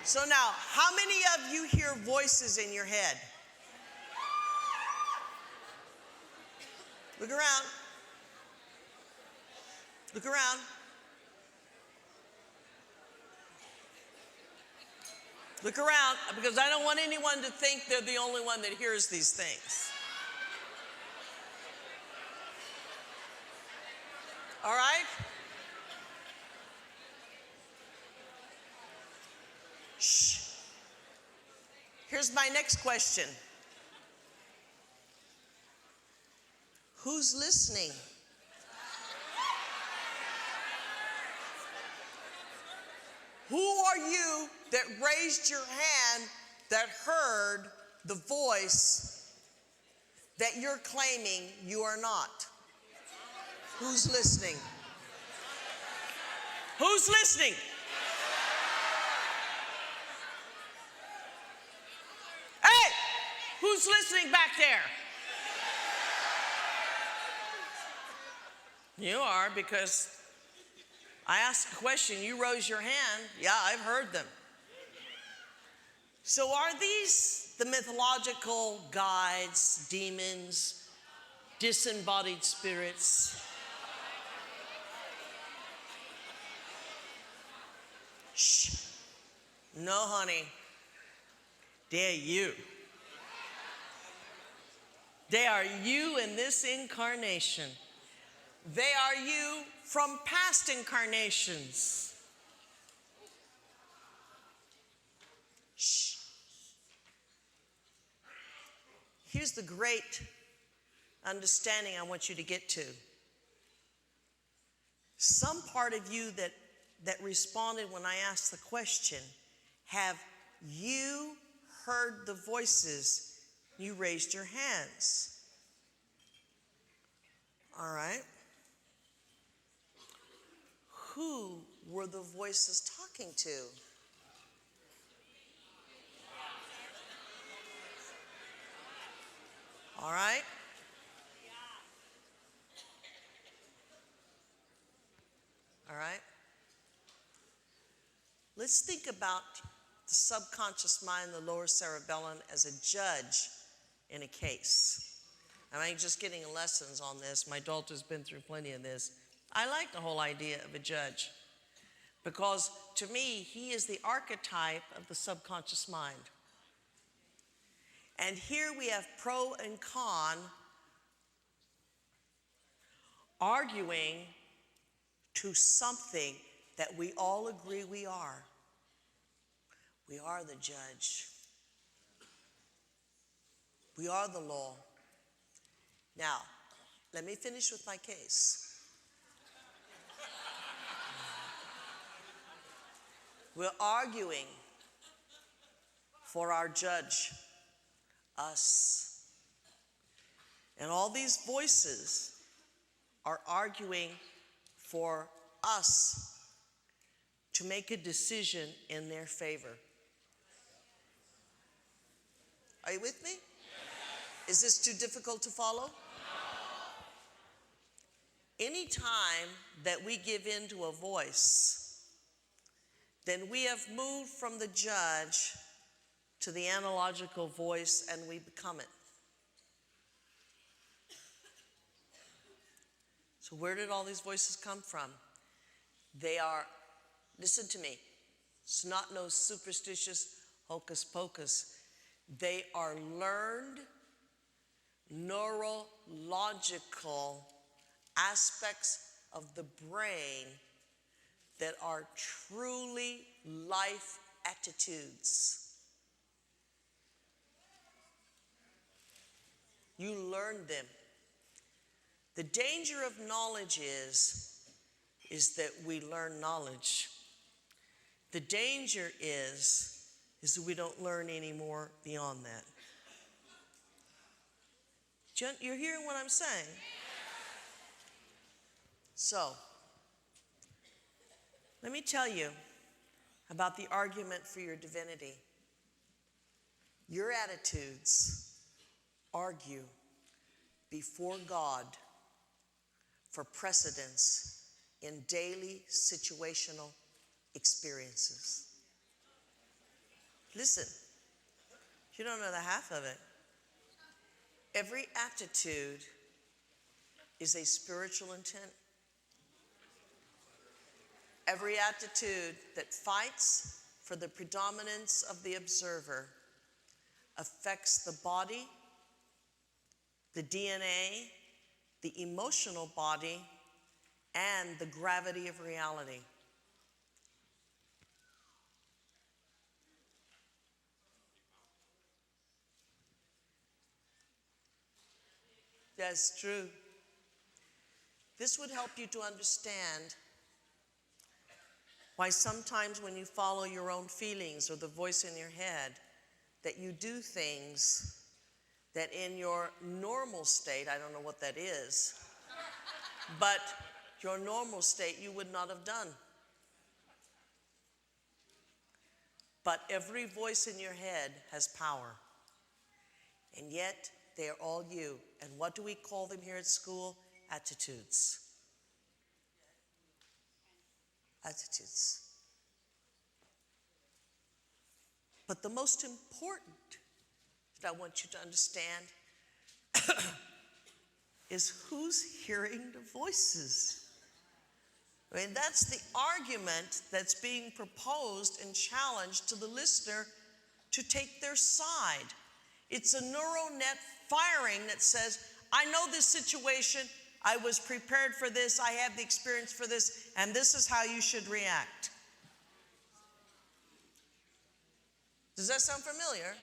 So now, how many of you hear voices in your head? Look around. Look around. Look around, because I don't want anyone to think they're the only one that hears these things. All right? Shh. Here's my next question. Who's listening? Who are you that raised your hand that heard the voice that you're claiming you are not? Who's listening? Who's listening? Hey! Who's listening back there? You are, because I asked a question, you rose your hand. Yeah, I've heard them. So are these the mythological guides, demons, disembodied spirits? Shh. No, honey. They're you. They are you in this incarnation. They are you from past incarnations. Shh. Here's the great understanding I want you to get to. Some part of you that responded when I asked the question, have you heard the voices? You raised your hands. All right. Who were the voices talking to? All right? All right? Let's think about the subconscious mind, the lower cerebellum, as a judge in a case. I ain't just getting lessons on this. My daughter's been through plenty of this. I like the whole idea of a judge because, to me, he is the archetype of the subconscious mind. And here we have pro and con arguing to something that we all agree we are. We are the judge. We are the law. Now, let me finish with my case. We're arguing for our judge, us. And all these voices are arguing for us to make a decision in their favor. Are you with me? Is this too difficult to follow? Anytime that we give in to a voice, then we have moved from the judge to the analogical voice, and we become it. So where did all these voices come from? They are, listen to me, it's not no superstitious hocus pocus. They are learned neurological aspects of the brain that are truly life attitudes. You learn them. The danger of knowledge is that we learn knowledge. The danger is that we don't learn any more beyond that. You're hearing what I'm saying? So, let me tell you about the argument for your divinity. Your attitudes argue before God for precedence in daily situational experiences. Listen, you don't know the half of it. Every attitude is a spiritual intent. Every attitude that fights for the predominance of the observer affects the body, the DNA, the emotional body, and the gravity of reality. That's true. This would help you to understand why sometimes when you follow your own feelings or the voice in your head, that you do things that in your normal state, I don't know what that is, but your normal state you would not have done. But every voice in your head has power. And yet, they are all you. And what do we call them here at school? Attitudes. Attitudes. But the most important that I want you to understand is who's hearing the voices. I mean, that's the argument that's being proposed and challenged to the listener to take their side. It's a neural net firing that says, I know this situation, I was prepared for this, I have the experience for this, and this is how you should react. Does that sound familiar?